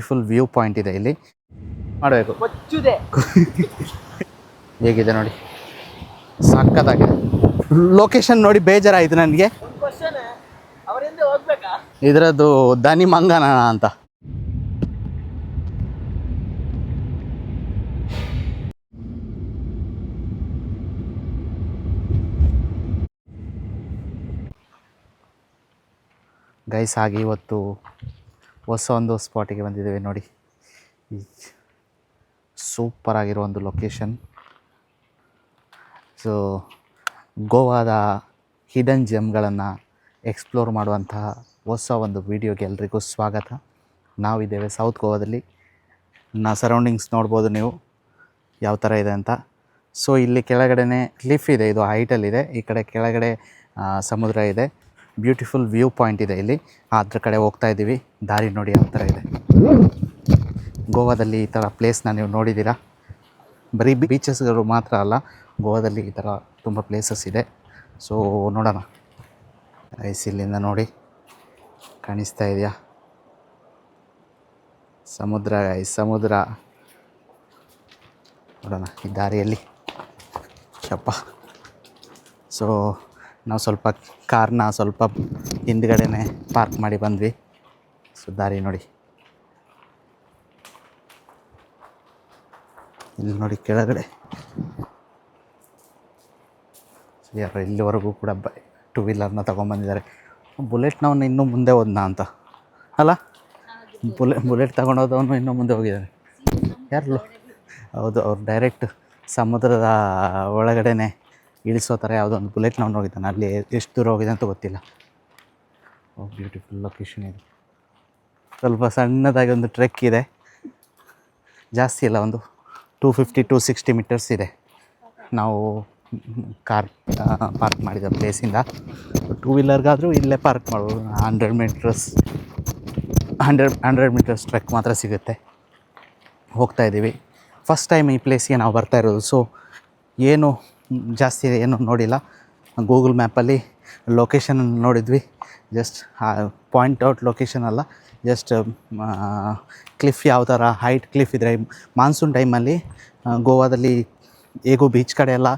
Beautiful view point ಇದೆ ಇಲ್ಲಿ ಮಾಡಬೇಕು ಹೇಗಿದೆ ನೋಡಿ ಸಕ್ಕತ್ತಾಗಿದೆ ಲೊಕೇಶನ್ ನೋಡಿ ಬೇಜಾರಾಯಿತು ನನಗೆ ಇದರದ್ದು ದನಿ ಮಂಗನ ಅಂತ ಗೈಸ್ ಹಾಗೆ ಇವತ್ತು ಹೊಸ ಒಂದು ಸ್ಪಾಟಿಗೆ ಬಂದಿದ್ದೇವೆ ನೋಡಿ ಸೂಪರ್ ಆಗಿರೋ ಒಂದು ಲೊಕೇಶನ್ ಸೊ ಗೋವಾದ ಹಿಡನ್ ಜೆಮ್ಗಳನ್ನು ಎಕ್ಸ್ಪ್ಲೋರ್ ಮಾಡುವಂತಹ ಹೊಸ ಒಂದು ವಿಡಿಯೋಗೆ ಎಲ್ರಿಗೂ ಸ್ವಾಗತ. ನಾವಿದ್ದೇವೆ ಸೌತ್ ಗೋವಾದಲ್ಲಿ. ಸರೌಂಡಿಂಗ್ಸ್ ನೋಡ್ಬೋದು ನೀವು ಯಾವ ಥರ ಇದೆ ಅಂತ. ಸೊ ಇಲ್ಲಿ ಕೆಳಗಡೆ ಕ್ಲಿಫ್ ಇದೆ, ಇದು ಹೈಟಲ್ಲಿದೆ. ಈ ಕಡೆ ಕೆಳಗಡೆ ಸಮುದ್ರ ಇದೆ. ಬ್ಯೂಟಿಫುಲ್ ವ್ಯೂ ಪಾಯಿಂಟ್ ಇದೆ ಇಲ್ಲಿ. ಅದ್ರ ಕಡೆ ಹೋಗ್ತಾ ಇದ್ದೀವಿ. ದಾರಿ ನೋಡಿ ಯಾವ ಥರ ಇದೆ. ಗೋವಾದಲ್ಲಿ ಈ ಥರ ಪ್ಲೇಸ್ನ ನೀವು ನೋಡಿದ್ದೀರಾ? ಬರೀ ಬೀಚಸ್ಗಳು ಮಾತ್ರ ಅಲ್ಲ, ಗೋವಾದಲ್ಲಿ ಈ ಥರ ತುಂಬ ಪ್ಲೇಸಸ್ ಇದೆ. ಸೊ ನೋಡೋಣ. ಇಲ್ಲಿಂದ ನೋಡಿ ಕಾಣಿಸ್ತಾ ಇದೆಯಾ ಸಮುದ್ರ? ಸಮುದ್ರ ನೋಡೋಣ ಈ ದಾರಿಯಲ್ಲಿ. ಶಪ್ಪ. ಸೊ ನಾವು ಸ್ವಲ್ಪ ಕಾರ್ನ ಸ್ವಲ್ಪ ಹಿಂದ್ಗಡೆನೇ ಪಾರ್ಕ್ ಮಾಡಿ ಬಂದ್ವಿ. ಸೊ ದಾರಿ ನೋಡಿ, ಇಲ್ಲಿ ನೋಡಿ ಕೆಳಗಡೆ ಯಾರು ಇಲ್ಲಿವರೆಗೂ ಕೂಡ ಟೂ ವೀಲರ್ನ ತೊಗೊಂಬಂದಿದ್ದಾರೆ. ಬುಲೆಟ್ನವನು ಇನ್ನೂ ಮುಂದೆ ಹೋದ್ನಾ ಅಂತ ಅಲ್ಲ? ಬುಲೆಟ್ ತೊಗೊಂಡೋದವನು ಇನ್ನೂ ಮುಂದೆ ಹೋಗಿದ್ದಾರೆ. ಯಾರು? ಹೌದು, ಅವ್ರು ಡೈರೆಕ್ಟ್ ಸಮುದ್ರದ ಒಳಗಡೆನೆ ಇಳಿಸೋ ಥರ ಯಾವುದೋ ಒಂದು ಬುಲೆಟ್ನವನು ಹೋಗಿದ್ದಾನೆ. ಅಲ್ಲಿ ಎಷ್ಟು ದೂರ ಹೋಗಿದೆ ಅಂತ ಗೊತ್ತಿಲ್ಲ. ಬ್ಯೂಟಿಫುಲ್ ಲೊಕೇಶನ್ ಇದೆ. ಸ್ವಲ್ಪ ಸಣ್ಣದಾಗಿ ಒಂದು ಟ್ರೆಕ್ ಇದೆ, ಜಾಸ್ತಿ ಇಲ್ಲ, ಒಂದು 250-260 ಮೀಟರ್ಸ್ ಇದೆ. ನಾವು ಕಾರ್ ಪಾರ್ಕ್ ಮಾಡಿದ ಪ್ಲೇಸಿಂದ ಟೂ ವೀಲರ್ಗಾದರೂ ಇಲ್ಲೇ ಪಾರ್ಕ್ ಮಾಡ್ಬೋದು. 100 ಮೀಟರ್ಸ್ ಟ್ರೆಕ್ ಮಾತ್ರ ಸಿಗುತ್ತೆ. ಹೋಗ್ತಾ ಇದ್ದೀವಿ. ಫಸ್ಟ್ ಟೈಮ್ ಈ ಪ್ಲೇಸ್ಗೆ ನಾವು ಬರ್ತಾ ಇರೋದು. ಸೊ ಏನು ಜಾಸ್ತಿ ಏನು ನೋಡಿಲ್ಲ. ಗೂಗಲ್ ಮ್ಯಾಪಲ್ಲಿ ಲೊಕೇಶನ್ ನೋಡಿದ್ವಿ. ಜಸ್ಟ್ ಪಾಯಿಂಟ್ ಔಟ್ ಲೊಕೇಶನ್ ಅಲ್ಲ, ಜಸ್ಟ್ ಕ್ಲಿಫ್ ಯಾವ ಥರ ಹೈಟ್ ಕ್ಲಿಫ್ ಇದ್ದರೆ ಮಾನ್ಸೂನ್ ಟೈಮಲ್ಲಿ ಗೋವಾದಲ್ಲಿ ಹೇಗೂ ಬೀಚ್ ಕಡೆ ಎಲ್ಲ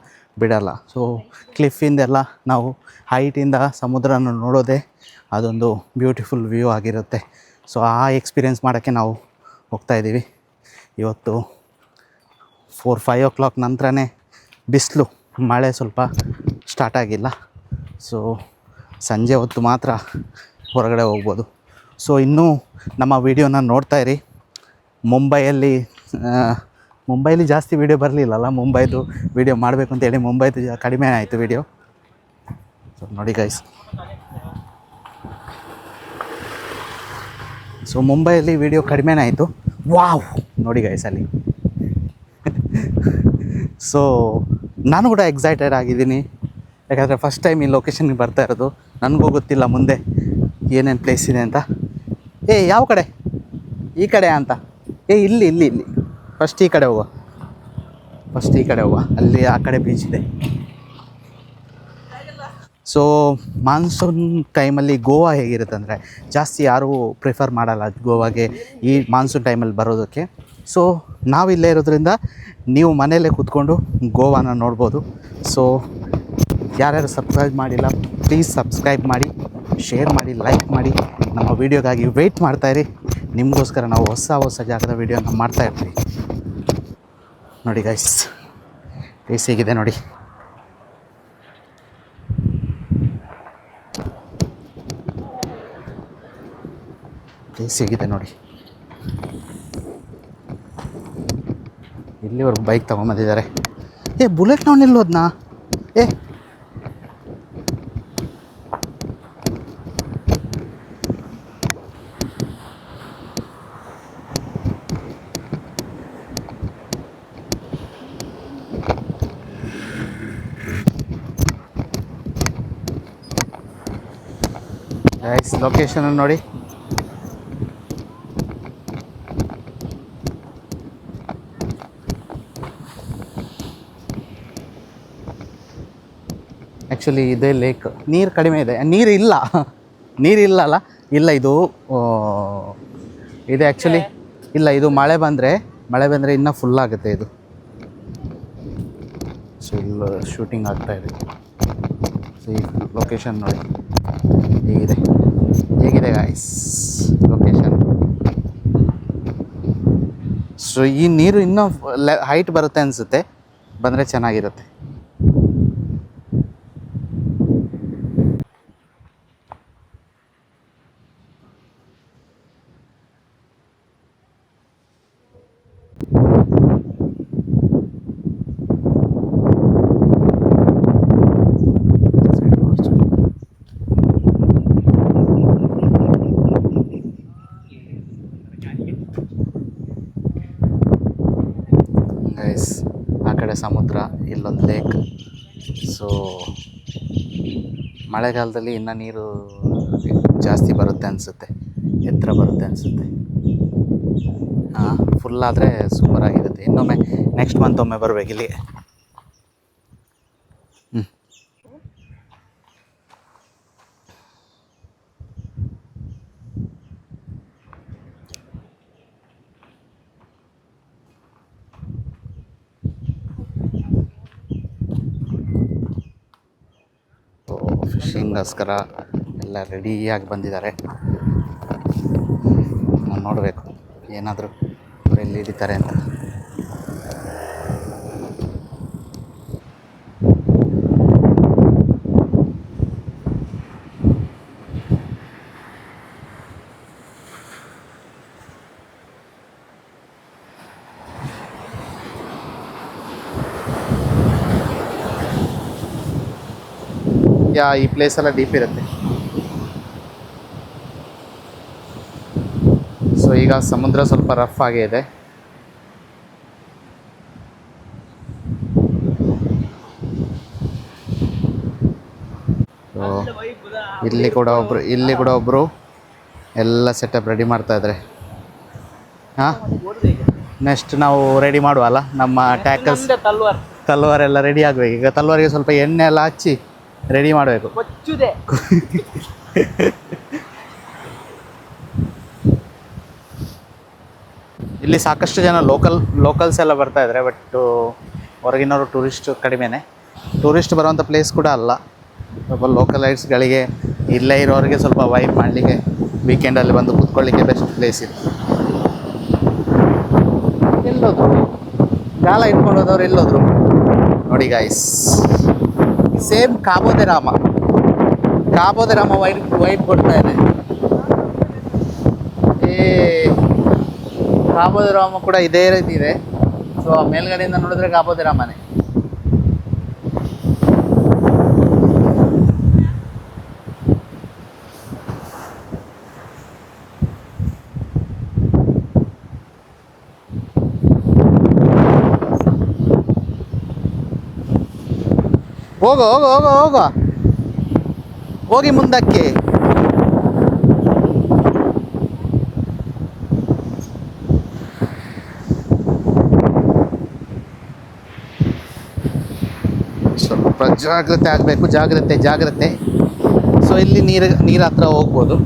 ಬಿಡಲ್ಲ. ಸೊ ಕ್ಲಿಫಿಂದೆಲ್ಲ ನಾವು ಹೈಟಿಂದ ಸಮುದ್ರನ ನೋಡೋದೇ ಅದೊಂದು ಬ್ಯೂಟಿಫುಲ್ ವ್ಯೂ ಆಗಿರುತ್ತೆ. ಸೊ ಆ ಎಕ್ಸ್ಪೀರಿಯೆನ್ಸ್ ಮಾಡೋಕ್ಕೆ ನಾವು ಹೋಗ್ತಾಯಿದ್ದೀವಿ. ಇವತ್ತು 4-5 o'clock ನಂತರನೇ ಬಿಸಿಲು, ಮಳೆ ಸ್ವಲ್ಪ ಸ್ಟಾರ್ಟ್ ಆಗಿಲ್ಲ. ಸೊ ಸಂಜೆ ಹೊತ್ತು ಮಾತ್ರ ಹೊರಗಡೆ ಹೋಗ್ಬೋದು. ಸೊ ಇನ್ನೂ ನಮ್ಮ ವೀಡಿಯೋನ ನೋಡ್ತಾಯಿರಿ. ಮುಂಬೈಲಿ ಜಾಸ್ತಿ ವೀಡಿಯೋ ಬರಲಿಲ್ಲಲ್ಲ. ಮುಂಬೈದು ವೀಡಿಯೋ ಮಾಡಬೇಕು ಅಂತೇಳಿ ಮುಂಬೈದು ಕಡಿಮೆ ಆಯಿತು ವೀಡಿಯೋ. ಸೊ ನೋಡಿ ಗೈಸ್, ಸೊ ಮುಂಬೈಯಲ್ಲಿ ವೀಡಿಯೋ ಕಡಿಮೆನೇ ಆಯಿತು. ವಾವ್ ನೋಡಿ ಗೈಸ್ ಅಲ್ಲಿ. ಸೊ ನಾನು ಕೂಡ ಎಕ್ಸೈಟೆಡ್ ಆಗಿದ್ದೀನಿ, ಯಾಕಂದರೆ ಫಸ್ಟ್ ಟೈಮ್ ಈ ಲೊಕೇಶನ್ಗೆ ಬರ್ತಾ ಇರೋದು. ನನಗೂ ಗೊತ್ತಿಲ್ಲ ಮುಂದೆ ಏನೇನು ಪ್ಲೇಸ್ ಇದೆ ಅಂತ. ಯಾವ ಕಡೆ? ಈ ಕಡೆ ಅಂತ. ಇಲ್ಲಿ ಫಸ್ಟ್ ಈ ಕಡೆ ಹೋಗುವ. ಅಲ್ಲಿ ಆ ಕಡೆ ಬೀಚ್ ಇದೆ. ಸೊ ಮಾನ್ಸೂನ್ ಟೈಮಲ್ಲಿ ಗೋವಾ ಹೇಗಿರುತ್ತೆ ಅಂದರೆ ಜಾಸ್ತಿ ಯಾರೂ ಪ್ರಿಫರ್ ಮಾಡಲ್ಲ ಗೋವಾಗೆ ಈ ಮಾನ್ಸೂನ್ ಟೈಮಲ್ಲಿ ಬರೋದಕ್ಕೆ. ಸೊ ನಾವಿಲ್ಲೇ ಇರೋದ್ರಿಂದ ನೀವು ಮನೆಯಲ್ಲೇ ಕೂತ್ಕೊಂಡು ಗೋವಾನ ನೋಡ್ಬೋದು. ಸೊ ಯಾರ್ಯಾರು ಸಬ್ಸ್ಕ್ರೈಬ್ ಮಾಡಿಲ್ಲ ಪ್ಲೀಸ್ ಸಬ್ಸ್ಕ್ರೈಬ್ ಮಾಡಿ, ಶೇರ್ ಮಾಡಿ, ಲೈಕ್ ಮಾಡಿ. ನಮ್ಮ ವೀಡಿಯೋಗಾಗಿ ವೆಯ್ಟ್ ಮಾಡ್ತಾಯಿರಿ. ನಿಮಗೋಸ್ಕರ ನಾವು ಹೊಸ ಜಾಗದ ವೀಡಿಯೋನ ಮಾಡ್ತಾಯಿರ್ತೀವಿ. ನೋಡಿ ಗೈಸ್ ಪ್ಲೇಸ್ ಹೇಗಿದೆ ನೋಡಿ. ಪ್ಲೇಸ್ ಹೇಗಿದೆ ನೋಡಿ. ಇಲ್ಲಿವರೆಗೂ ಬೈಕ್ ತೊಗೊಂಬಂದಿದ್ದಾರೆ. ಬುಲೆಟ್ನವನು ಎಲ್ಲೋದ್ನಾ? ಲೊಕೇಶನ್ ನೋಡಿ. ಆ್ಯಕ್ಚುಲಿ ಇದೇ ಲೇಕ್. ನೀರು ಕಡಿಮೆ ಇದೆ, ನೀರಿಲ್ಲ ಅಲ್ಲ. ಇಲ್ಲ, ಇದು ಆ್ಯಕ್ಚುಲಿ ಇಲ್ಲ, ಇದು ಮಳೆ ಬಂದರೆ ಇನ್ನೂ ಫುಲ್ ಆಗುತ್ತೆ ಇದು. ಸೊ ಇಲ್ಲಿ ಶೂಟಿಂಗ್ ಆಗ್ತಾಯಿದೆ. ಸೊ ಈ ಲೊಕೇಶನ್ ನೋಡಿ ಹೇಗಿದೆ ಗಾಯ್ಸ್ ಲೊಕೇಶನ್. ಸೊ ಈ ನೀರು ಇನ್ನೂ ಹೈಟ್ ಬರುತ್ತೆ ಅನಿಸುತ್ತೆ, ಬಂದರೆ ಚೆನ್ನಾಗಿರುತ್ತೆ. ಗೈಸ್ ಆ ಕಡೆ ಸಮುದ್ರ, ಇಲ್ಲೊಂದು ಲೇಕ್. ಸೊ ಮಳೆಗಾಲದಲ್ಲಿ ಇನ್ನೂ ನೀರು ಜಾಸ್ತಿ ಬರುತ್ತೆ ಅನಿಸುತ್ತೆ, ಎತ್ತರ ಬರುತ್ತೆ ಅನಿಸುತ್ತೆ. ಹಾಂ, ಫುಲ್ಲಾದರೆ ಸೂಪರಾಗಿರುತ್ತೆ. ಇನ್ನೊಮ್ಮೆ ನೆಕ್ಸ್ಟ್ ಮಂತ್ ಒಮ್ಮೆ ಬರಬೇಕು ಇಲ್ಲಿಗೆ. ಫಿಶಿಂಗೋಸ್ಕರ ಎಲ್ಲ ರೆಡಿಯಾಗಿ ಬಂದಿದ್ದಾರೆ. ನಾನು ನೋಡಬೇಕು ಏನಾದರೂ ಅವ್ರು ಎಲ್ಲಿ ಹಿಡಿತಾರೆ ಅಂತ. ಈ ಪ್ಲೇಸ್ ಎಲ್ಲ ಡೀಪ್ ಇರುತ್ತೆ. ಸೊ ಈಗ ಸಮುದ್ರ ಸ್ವಲ್ಪ ರಫ್ ಆಗೇ ಇದೆ. ಇಲ್ಲಿ ಕೂಡ ಒಬ್ಬರು ಎಲ್ಲ ಸೆಟಪ್ ರೆಡಿ ಮಾಡ್ತಾ ಇದ್ದಾರೆ. ಹಾಂ, ನೆಕ್ಸ್ಟ್ ನಾವು ರೆಡಿ ಮಾಡುವಲ್ಲ, ನಮ್ಮ ಟ್ಯಾಕಲ್ಸ್ ತಲ್ವಾರ್ ಎಲ್ಲ ರೆಡಿ ಆಗಬೇಕು. ಈಗ ತಲ್ವಾರಿಗೆ ಸ್ವಲ್ಪ ಎಣ್ಣೆ ಎಲ್ಲ ಹಚ್ಚಿ ರೆಡಿ ಮಾಡಬೇಕು. ಇಲ್ಲಿ ಸಾಕಷ್ಟು ಜನ ಲೋಕಲ್ಸ್ ಎಲ್ಲ ಬರ್ತಾ ಇದ್ದಾರೆ. ಬಟ್ ಹೊರಗಿನವರು ಟೂರಿಸ್ಟ್ ಕಡಿಮೆನೇ. ಟೂರಿಸ್ಟ್ ಬರುವಂಥ ಪ್ಲೇಸ್ ಕೂಡ ಅಲ್ಲ, ಸ್ವಲ್ಪ ಲೋಕಲೈಟ್ಸ್ಗಳಿಗೆ ಇಲ್ಲೇ ಇರೋರಿಗೆ ಸ್ವಲ್ಪ ವೈಬ್ ಮಾಡಲಿಕ್ಕೆ ವೀಕೆಂಡಲ್ಲಿ ಬಂದು ಕೂತ್ಕೊಳ್ಳಿಕ್ಕೆ ಬೆಸ್ಟ್ ಪ್ಲೇಸ್ ಇದೆ. ಎಲ್ಲೋದ್ರು ಗಾಲ ಇಟ್ಕೊಂಡು ಹೋದವ್ರು ಎಲ್ಲೋದ್ರು ನೋಡಿ ಗಾಯ್ಸ್. ಸೇಮ್ ಕಾಬೋದೆ ರಾಮ ವೈಟ್ ಕೊಡ್ತಾ ಇದೆ. ಕಾಬೋದೆ ರಾಮ ಕೂಡ ಇದೇ ರೀತಿ ಇದೆ. ಸೊ ಮೇಲ್ಗಡೆಯಿಂದ ನೋಡಿದ್ರೆ ಕಾಬೋದೆ ರಾಮನೇ. ಹೋಗಿ ಮುಂದಕ್ಕೆ. ಸ್ವಲ್ಪ ಜಾಗ್ರತೆ ಆಗಬೇಕು, ಜಾಗ್ರತೆ. ಸೊ ಇಲ್ಲಿ ನೀರ ಹತ್ರ ಹೋಗ್ಬೋದು.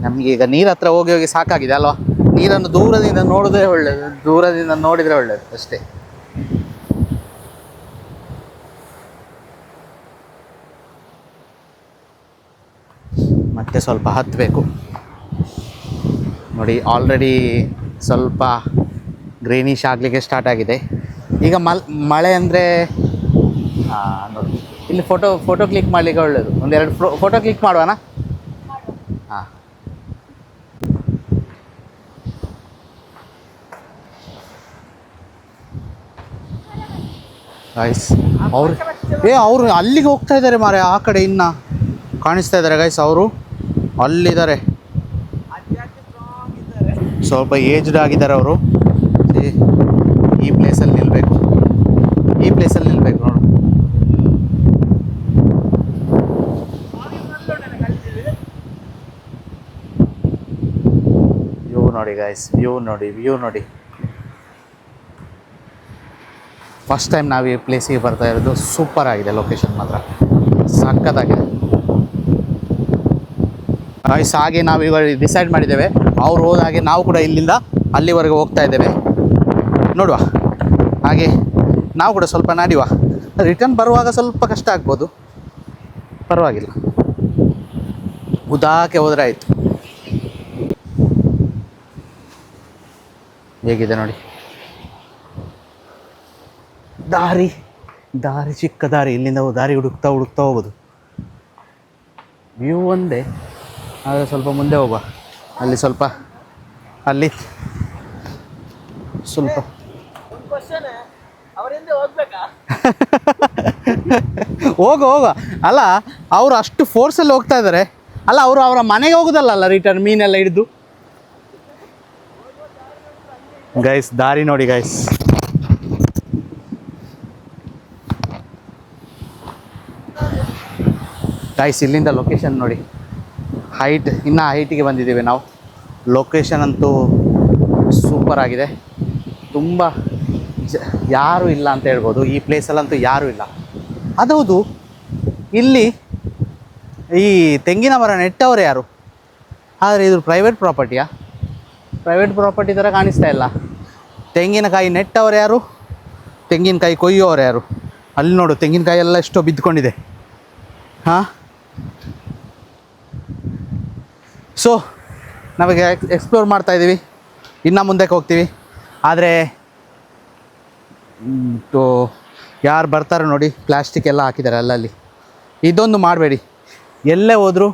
ನಮಗೆ ಈಗ ನೀರ ಹತ್ರ ಹೋಗಿ ಸಾಕಾಗಿದೆ ಅಲ್ವಾ. ನೀರನ್ನು ದೂರದಿಂದ ನೋಡಿದ್ರೆ ಒಳ್ಳೆಯದು ಅಷ್ಟೇ. ಮತ್ತೆ ಸ್ವಲ್ಪ ಹತ್ತಬೇಕು ನೋಡಿ. ಆಲ್ರೆಡಿ ಸ್ವಲ್ಪ ಗ್ರೀನಿಶ್ ಆಗಲಿಕ್ಕೆ ಸ್ಟಾರ್ಟ್ ಆಗಿದೆ. ಈಗ ಮಳೆ ಅಂದರೆ ನೋಡಿ ಇಲ್ಲಿ ಫೋಟೋ ಕ್ಲಿಕ್ ಮಾಡಲಿಕ್ಕೆ ಒಳ್ಳೆಯದು. ಒಂದೆರಡು ಫೋಟೋ ಕ್ಲಿಕ್ ಮಾಡುವನಾ? ಹಾಂ, ಗೈಸ್ ಅವರು ಅಲ್ಲಿಗೆ ಹೋಗ್ತಾ ಇದ್ದಾರೆ ಮಾರೆ. ಆ ಕಡೆ ಇನ್ನು ಕಾಣಿಸ್ತಾ ಇದ್ದಾರೆ ಗೈಸ್, ಅವರು ಅಲ್ಲಿದ್ದಾರೆ. ಸ್ವಲ್ಪ ಏಜ್ಡ್ ಆಗಿದ್ದಾರೆ ಅವರು. ಈ ಪ್ಲೇಸಲ್ಲಿ ನಿಲ್ಲಬೇಕು ನೋಡು. ವ್ಯೂ ನೋಡಿ ಗೈಸ್, ವ್ಯೂ ನೋಡಿ. ಫಸ್ಟ್ ಟೈಮ್ ನಾವು ಈ ಪ್ಲೇಸಿಗೆ ಬರ್ತಾ ಇರೋದು. ಸೂಪರ್ ಆಗಿದೆ ಲೊಕೇಶನ್, ಮಾತ್ರ ಸಖತ್ತಾಗಿದೆ. ಗಾಯ್ಸ್ ಹಾಗೆ ನಾವು ಇವಾಗ ಡಿಸೈಡ್ ಮಾಡಿದ್ದೇವೆ, ಅವ್ರು ಹೋದ ಹಾಗೆ ನಾವು ಕೂಡ ಇಲ್ಲಿಂದ ಅಲ್ಲಿವರೆಗೆ ಹೋಗ್ತಾ ಇದ್ದೇವೆ. ನೋಡುವ, ಹಾಗೆ ನಾವು ಕೂಡ ಸ್ವಲ್ಪ ನಾಡಿವ. ರಿಟರ್ನ್ ಬರುವಾಗ ಸ್ವಲ್ಪ ಕಷ್ಟ ಆಗ್ಬೋದು, ಪರವಾಗಿಲ್ಲ, ಉದಾಕೆ ಹೋದರೆ ಆಯಿತು. ಹೇಗಿದೆ ನೋಡಿ ದಾರಿ, ಚಿಕ್ಕ ದಾರಿ, ಇಲ್ಲಿಂದ ದಾರಿ ಹುಡುಕ್ತಾ ಹೋಗೋದು. ವ್ಯೂ ಒಂದೇ, ಆದರೆ ಸ್ವಲ್ಪ ಮುಂದೆ ಹೋಗುವ. ಅಲ್ಲಿ ಸ್ವಲ್ಪ ಹೋಗ ಅಲ್ಲ, ಅವರು ಅಷ್ಟು ಫೋರ್ಸಲ್ಲಿ ಹೋಗ್ತಾ ಇದ್ದಾರೆ ಅಲ್ಲ, ಅವರು ಅವರ ಮನೆಗೆ ಹೋಗೋದಲ್ಲ ರಿಟರ್ನ್ ಮೀನೆಲ್ಲ ಹಿಡಿದು. ಗೈಸ್ ದಾರಿ ನೋಡಿ ಗೈಸ್, ಇಲ್ಲಿಂದ ಲೊಕೇಶನ್ ನೋಡಿ, ಇನ್ನೂ ಹೈಟಿಗೆ ಬಂದಿದ್ದೀವಿ ನಾವು. ಲೊಕೇಶನ್ ಅಂತೂ ಸೂಪರ್ ಆಗಿದೆ, ತುಂಬ ಯಾರೂ ಇಲ್ಲ ಅಂತ ಹೇಳ್ಬೋದು. ಈ ಪ್ಲೇಸಲ್ಲಂತೂ ಯಾರೂ ಇಲ್ಲ. ಅದೌದು, ಇಲ್ಲಿ ಈ ತೆಂಗಿನ ಮರ ನೆಟ್ಟವರು ಯಾರು? ಆದರೆ ಇದು ಪ್ರೈವೇಟ್ ಪ್ರಾಪರ್ಟಿಯಾ? ಪ್ರೈವೇಟ್ ಪ್ರಾಪರ್ಟಿ ಥರ ಕಾಣಿಸ್ತಾ ಇಲ್ಲ. ತೆಂಗಿನಕಾಯಿ ನೆಟ್ಟವರು ಯಾರು? ತೆಂಗಿನಕಾಯಿ ಕೊಯ್ಯೋರು ಯಾರು? ಅಲ್ಲಿ ನೋಡು, ತೆಂಗಿನಕಾಯಿ ಎಲ್ಲ ಎಷ್ಟೋ ಬಿದ್ದುಕೊಂಡಿದೆ. ಹಾಂ, ಸೊ ನಾವೀಗ ಎಕ್ಸ್ಪ್ಲೋರ್ ಮಾಡ್ತಾಯಿದ್ದೀವಿ, ಇನ್ನು ಮುಂದಕ್ಕೆ ಹೋಗ್ತೀವಿ. ಆದರೆ ಯಾರು ಬರ್ತಾರೆ ನೋಡಿ, ಪ್ಲಾಸ್ಟಿಕ್ ಎಲ್ಲ ಹಾಕಿದ್ದಾರೆ ಅಲ್ಲಲ್ಲಿ. ಇದೊಂದು ಮಾಡಬೇಡಿ, ಎಲ್ಲೇ ಹೋದರೂ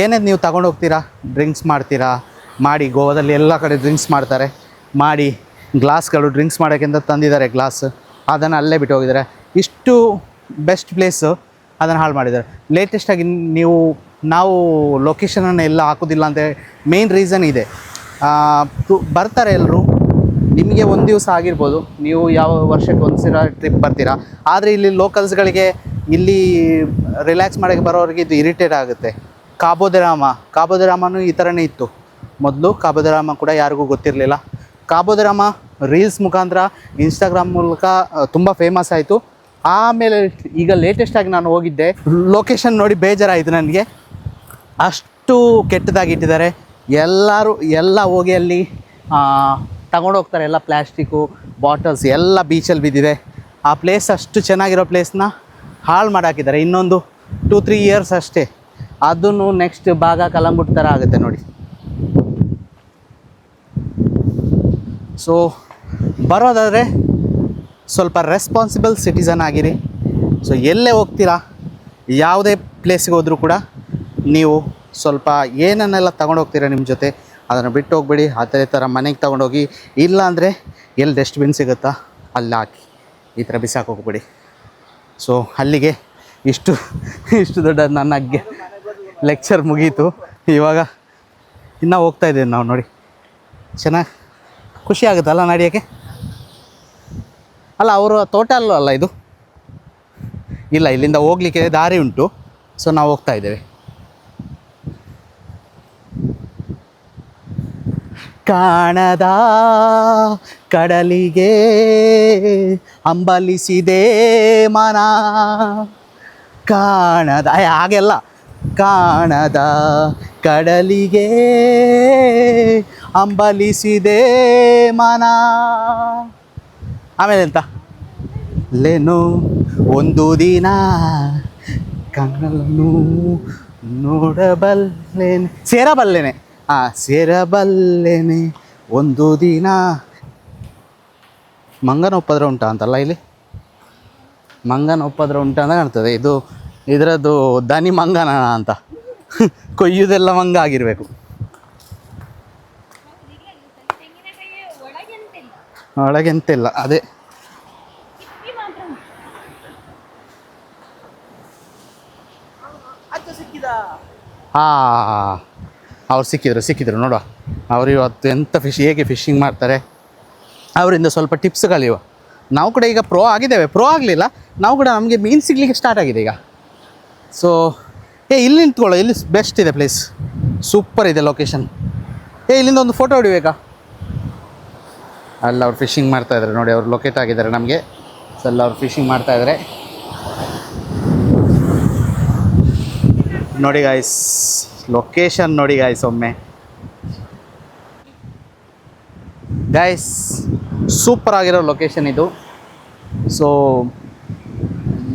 ಏನೇ ನೀವು ತಗೊಂಡು ಹೋಗ್ತೀರಾ, ಡ್ರಿಂಕ್ಸ್ ಮಾಡ್ತೀರಾ ಮಾಡಿ. ಗೋವಾದಲ್ಲಿ ಎಲ್ಲ ಕಡೆ ಡ್ರಿಂಕ್ಸ್ ಮಾಡ್ತಾರೆ, ಮಾಡಿ ಗ್ಲಾಸ್ಗಳು ಡ್ರಿಂಕ್ಸ್ ಮಾಡೋಕ್ಕಿಂತ ತಂದಿದ್ದಾರೆ ಗ್ಲಾಸ್, ಅದನ್ನು ಅಲ್ಲೇ ಬಿಟ್ಟು ಹೋಗಿದ್ದಾರೆ. ಇಷ್ಟು ಬೆಸ್ಟ್ ಪ್ಲೇಸು, ಅದನ್ನು ಹಾಳು ಮಾಡಿದ್ದಾರೆ. ಲೇಟೆಸ್ಟಾಗಿ ನಾವು ಲೊಕೇಶನನ್ನು ಎಲ್ಲ ಹಾಕೋದಿಲ್ಲ ಅಂತ ಮೇನ್ ರೀಸನ್ ಇದೆ. ಬರ್ತಾರೆ ಎಲ್ಲರೂ, ನಿಮಗೆ ಒಂದು ದಿವಸ ಆಗಿರ್ಬೋದು, ನೀವು ಯಾವ ವರ್ಷಕ್ಕೆ ಒಂದು ಸಲ ಟ್ರಿಪ್ ಬರ್ತೀರಾ. ಆದರೆ ಇಲ್ಲಿ ಲೋಕಲ್ಸ್ಗಳಿಗೆ, ಇಲ್ಲಿ ರಿಲ್ಯಾಕ್ಸ್ ಮಾಡೋಕ್ಕೆ ಬರೋರಿಗೆ ಇದು ಇರಿಟೇಟ್ ಆಗುತ್ತೆ. ಕಾಬೋದರಾಮನೂ ಈ ಥರನೇ ಇತ್ತು ಮೊದಲು. ಕಾಬೋದರಾಮ ಕೂಡ ಯಾರಿಗೂ ಗೊತ್ತಿರಲಿಲ್ಲ. ಕಾಬೋದರಾಮ ರೀಲ್ಸ್ ಮುಖಾಂತರ, ಇನ್ಸ್ಟಾಗ್ರಾಮ್ ಮೂಲಕ ತುಂಬ ಫೇಮಸ್ ಆಯಿತು. ಆಮೇಲೆ ಈಗ ಲೇಟೆಸ್ಟಾಗಿ ನಾನು ಹೋಗಿದ್ದೆ, ಲೊಕೇಶನ್ ನೋಡಿ ಬೇಜಾರಾಯಿತು ನನಗೆ. ಅಷ್ಟು ಕೆಟ್ಟದಾಗಿ ಇಟ್ಟಿದ್ದಾರೆ. ಎಲ್ಲ ಹೋಗಿ ಅಲ್ಲಿ ತಗೊಂಡೋಗ್ತಾರೆ, ಎಲ್ಲ ಪ್ಲ್ಯಾಸ್ಟಿಕ್ಕು ಬಾಟಲ್ಸ್ ಎಲ್ಲ ಬೀಚಲ್ಲಿ ಬಿದ್ದಿದೆ. ಆ ಪ್ಲೇಸ್ ಅಷ್ಟು ಚೆನ್ನಾಗಿರೋ ಪ್ಲೇಸ್ನ ಹಾಳು ಮಾಡಾಕಿದ್ದಾರೆ. ಇನ್ನೊಂದು 2-3 ಇಯರ್ಸ್ ಅಷ್ಟೇ, ಅದನ್ನು ನೆಕ್ಸ್ಟ್ ಭಾಗ ಕಲಂಗುಟ್ ಥರ ಆಗುತ್ತೆ ನೋಡಿ. ಸೊ ಬರೋದಾದರೆ ಸ್ವಲ್ಪ ರೆಸ್ಪಾನ್ಸಿಬಲ್ ಸಿಟಿಸನ್ ಆಗಿರಿ. ಸೊ ಎಲ್ಲೇ ಹೋಗ್ತೀರಾ, ಯಾವುದೇ ಪ್ಲೇಸಿಗೆ ಹೋದರೂ ಕೂಡ ನೀವು ಸ್ವಲ್ಪ ಏನನ್ನೆಲ್ಲ ತೊಗೊಂಡೋಗ್ತೀರಾ ನಿಮ್ಮ ಜೊತೆ, ಅದನ್ನು ಬಿಟ್ಟು ಹೋಗ್ಬೇಡಿ. ಅದೇ ಥರ ಮನೆಗೆ ತೊಗೊಂಡೋಗಿ, ಇಲ್ಲಾಂದರೆ ಎಲ್ಲಿ ಡಸ್ಟ್ಬಿನ್ ಸಿಗುತ್ತಾ ಅಲ್ಲಿ ಹಾಕಿ, ಈ ಥರ ಬಿಸಾಕಿ ಹೋಗ್ಬೇಡಿ. ಸೊ ಅಲ್ಲಿಗೆ ಇಷ್ಟು ದೊಡ್ಡ ನನ್ನ ಲೆಕ್ಚರ್ ಮುಗೀತು. ಇವಾಗ ಇನ್ನೂ ಹೋಗ್ತಾಯಿದ್ದೀವಿ ನಾವು ನೋಡಿ. ಚೆನ್ನಾಗಿ ಖುಷಿ ಆಗುತ್ತಲ್ಲ ನಡೆಯೋಕ್ಕೆ. ಅಲ್ಲ, ಅವರು ತೋಟ ಅಲ್ಲ ಇದು, ಇಲ್ಲ, ಇಲ್ಲಿಂದ ಹೋಗ್ಲಿಕ್ಕೆ ದಾರಿ ಉಂಟು. ಸೊ ನಾವು ಹೋಗ್ತಾ ಇದ್ದೇವೆ. ಕಾಣದ ಕಡಲಿಗೆ ಹಂಬಲಿಸಿದೆ ಮನ, ಕಾಣದ ಹಾಗೆಲ್ಲ, ಕಾಣದ ಕಡಲಿಗೆ ಹಂಬಲಿಸಿದೆ ಮನ. ಆಮೇಲೆ ಎಂತ ಲೇನು ಒಂದು ದಿನ ಕಣ್ಣನ್ನು ನೋಡಬಲ್ಲೇನೆ, ಸೇರಬಲ್ಲೇನೆ, ಸೇರಬಲ್ಲೇನೆ ಒಂದು ದಿನ. ಮಂಗನ ಉಪದ್ರ ಉಂಟಾ ಅಂತಲ್ಲ ಇಲ್ಲಿ, ಮಂಗನ ಉಪದ್ರ ಉಂಟಾ ಅಂತ ಕಾಣ್ತದೆ. ಇದರದ್ದು ದನಿ ಮಂಗನ ಅಂತ, ಕೊಯ್ಯುವುದೆಲ್ಲ ಮಂಗ ಆಗಿರಬೇಕು. ಒಳಗೆಂತಿಲ್ಲ, ಅದೇ ಹಾಂ, ಅವ್ರು ಸಿಕ್ಕಿದ್ರು ನೋಡುವ. ಅವರು ಇವತ್ತು ಎಂಥ ಹೇಗೆ ಫಿಶಿಂಗ್ ಮಾಡ್ತಾರೆ, ಅವರಿಂದ ಸ್ವಲ್ಪ ಟಿಪ್ಸ್ ಕಲಿಯುವ. ನಾವು ಕೂಡ ಈಗ ಪ್ರೋ ಆಗಿದ್ದೇವೆ, ಪ್ರೋ ಆಗಲಿಲ್ಲ, ನಾವು ಕೂಡ ನಮಗೆ ಮೀನು ಸಿಗಲಿಕ್ಕೆ ಸ್ಟಾರ್ಟ್ ಆಗಿದೆ ಈಗ. ಸೊ ಇಲ್ಲಿ ನಿಂತ್ಕೊಳ್ಳೋ, ಇಲ್ಲಿ ಬೆಸ್ಟ್ ಇದೆ ಪ್ಲೇಸ್, ಸೂಪರ್ ಇದೆ ಲೊಕೇಶನ್. ಇಲ್ಲಿಂದ ಒಂದು ಫೋಟೋ ಹೊಡಿಬೇಕಾ? ಅಲ್ಲ, ಅವ್ರು ಫಿಶಿಂಗ್ ಮಾಡ್ತಾಯಿದ್ದಾರೆ ನೋಡಿ, ಅವ್ರು ಲೊಕೇಟ್ ಆಗಿದ್ದಾರೆ ನಮಗೆ. ಸೊ ಅಲ್ಲ ಅವ್ರು ಫಿಶಿಂಗ್ ಮಾಡ್ತಾಯಿದ್ದಾರೆ ನೋಡಿ ಗಾಯ್ಸ್. ಲೊಕೇಶನ್ ನೋಡಿ ಗಾಯ್ಸ್ ಒಮ್ಮೆ. ಗೈಸ್ ಸೂಪರ್ ಆಗಿರೋ ಲೊಕೇಶನ್ ಇದು. ಸೊ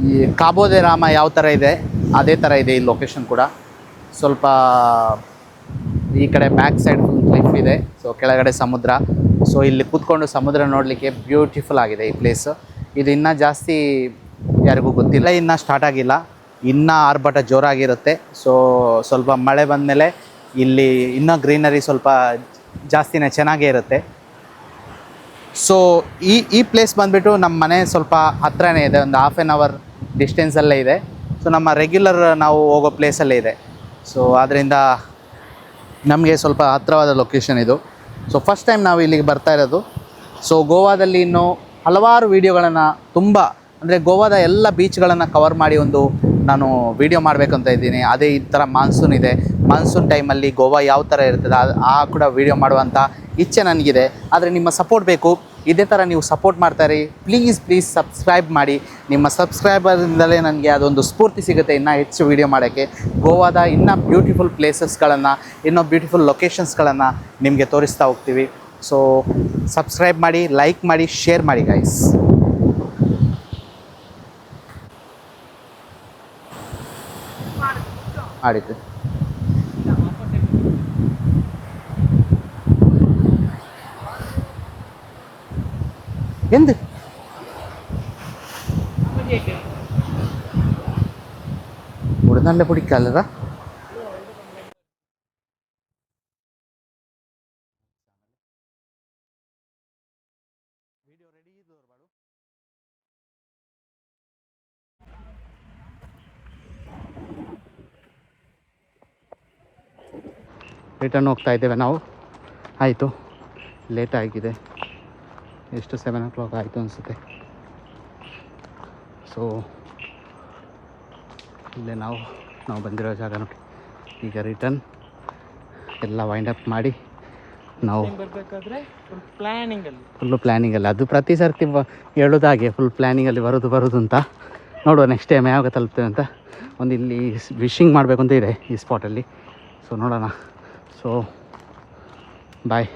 ಈ ಕಾಬೋದೆ ರಾಮ ಯಾವ ಥರ ಇದೆ ಅದೇ ಥರ ಇದೆ ಈ ಲೊಕೇಶನ್ ಕೂಡ. ಸ್ವಲ್ಪ ಈ ಕಡೆ ಬ್ಯಾಕ್ ಸೈಡ್ ಫುಲ್ ಕ್ಲಿಫ್ ಇದೆ, ಸೊ ಕೆಳಗಡೆ ಸಮುದ್ರ. ಸೊ ಇಲ್ಲಿ ಕೂತ್ಕೊಂಡು ಸಮುದ್ರ ನೋಡಲಿಕ್ಕೆ ಬ್ಯೂಟಿಫುಲ್ ಆಗಿದೆ ಈ ಪ್ಲೇಸು. ಇದು ಇನ್ನೂ ಜಾಸ್ತಿ ಯಾರಿಗೂ ಗೊತ್ತಿಲ್ಲ, ಇನ್ನೂ ಸ್ಟಾರ್ಟ್ ಆಗಿಲ್ಲ, ಇನ್ನೂ ಆರ್ಭಟ ಜೋರಾಗಿರುತ್ತೆ. ಸೊ ಸ್ವಲ್ಪ ಮಳೆ ಬಂದಮೇಲೆ ಇಲ್ಲಿ ಇನ್ನೂ ಗ್ರೀನರಿ ಸ್ವಲ್ಪ ಜಾಸ್ತಿನೇ ಚೆನ್ನಾಗೇ ಇರುತ್ತೆ. ಸೊ ಈ ಪ್ಲೇಸ್ ಬಂದುಬಿಟ್ಟು ನಮ್ಮ ಮನೆ ಸ್ವಲ್ಪ ಹತ್ರನೇ ಇದೆ, ಒಂದು ಹಾಫ್ ಆನ್ ಅವರ್ ಡಿಸ್ಟೆನ್ಸಲ್ಲೇ ಇದೆ. ಸೊ ನಮ್ಮ ರೆಗ್ಯುಲರ್ ನಾವು ಹೋಗೋ ಪ್ಲೇಸಲ್ಲೇ ಇದೆ. ಸೊ ಆದ್ದರಿಂದ ನಮಗೆ ಸ್ವಲ್ಪ ಹತ್ತಿರವಾದ ಲೊಕೇಶನ್ ಇದು. ಸೊ ಫಸ್ಟ್ ಟೈಮ್ ನಾವು ಇಲ್ಲಿಗೆ ಬರ್ತಾ ಇರೋದು. ಸೊ ಗೋವಾದಲ್ಲಿ ಇನ್ನೂ ಹಲವಾರು ವೀಡಿಯೋಗಳನ್ನು, ತುಂಬ ಅಂದರೆ ಗೋವಾದ ಎಲ್ಲ ಬೀಚ್ಗಳನ್ನು ಕವರ್ ಮಾಡಿ ಒಂದು ನಾನು ವೀಡಿಯೋ ಮಾಡಬೇಕಂತ ಇದ್ದೀನಿ. ಅದೇ ಈ ಥರ ಮಾನ್ಸೂನ್ ಇದೆ, ಮಾನ್ಸೂನ್ ಟೈಮಲ್ಲಿ ಗೋವಾ ಯಾವ ಥರ ಇರ್ತದೆ ಆ ಕೂಡ ವೀಡಿಯೋ ಮಾಡುವಂಥ ಇಚ್ಛೆ ನನಗಿದೆ. ಆದರೆ ನಿಮ್ಮ ಸಪೋರ್ಟ್ ಬೇಕು. ಇದೇ ಥರ ನೀವು ಸಪೋರ್ಟ್ ಮಾಡ್ತಾಯಿರಿ. ಪ್ಲೀಸ್ ಸಬ್ಸ್ಕ್ರೈಬ್ ಮಾಡಿ. ನಿಮ್ಮ ಸಬ್ಸ್ಕ್ರೈಬರಿಂದಲೇ ನನಗೆ ಅದೊಂದು ಸ್ಫೂರ್ತಿ ಸಿಗುತ್ತೆ ಇನ್ನೂ ಹೆಚ್ಚು ವೀಡಿಯೋ ಮಾಡೋಕ್ಕೆ. ಗೋವಾದ ಇನ್ನೂ ಬ್ಯೂಟಿಫುಲ್ ಪ್ಲೇಸಸ್ಗಳನ್ನು, ಇನ್ನೂ ಬ್ಯೂಟಿಫುಲ್ ಲೊಕೇಶನ್ಸ್ಗಳನ್ನು ನಿಮಗೆ ತೋರಿಸ್ತಾ ಹೋಗ್ತೀವಿ. ಸೊ ಸಬ್ಸ್ಕ್ರೈಬ್ ಮಾಡಿ, ಲೈಕ್ ಮಾಡಿ, ಶೇರ್ ಮಾಡಿ ಗೈಸ್. ಆಡಿತು എന്ത് ഇവിടെ നല്ല പിടിക്കാല്ലതാ. ರಿಟರ್ನ್ ಹೋಗ್ತಾ ಇದ್ದೇವೆ ನಾವು. ಆಯಿತು, ಲೇಟ್ ಆಗಿದೆ, ಎಷ್ಟು 7 o'clock ಆಯಿತು ಅನಿಸುತ್ತೆ. ಸೊ ಇಲ್ಲೇ ನಾವು ಬಂದಿರೋ ಜಾಗ ನೋಡಿ. ಈಗ ರಿಟರ್ನ್ ಎಲ್ಲ ವೈಂಡ್ ಅಪ್ ಮಾಡಿ ನಾವು ಬರಬೇಕಾದ್ರೆ ಫುಲ್ಲು ಪ್ಲ್ಯಾನಿಂಗಲ್ಲಿ, ಅದು ಪ್ರತಿ ಸರ್ತಿ ಹೇಳೋದಾಗೆ ಫುಲ್ ಪ್ಲ್ಯಾನಿಂಗಲ್ಲಿ ಬರೋದು ಅಂತ. ನೋಡುವ ನೆಕ್ಸ್ಟ್ ಟೈಮ್ ಯಾವಾಗ ತಲುಪ್ತೇವೆ ಅಂತ. ಒಂದು ಇಲ್ಲಿ ವಿಶಿಂಗ್ ಮಾಡಬೇಕು ಅಂತ ಇದೆ ಈ ಸ್ಪಾಟಲ್ಲಿ. ಸೊ ನೋಡೋಣ. So bye.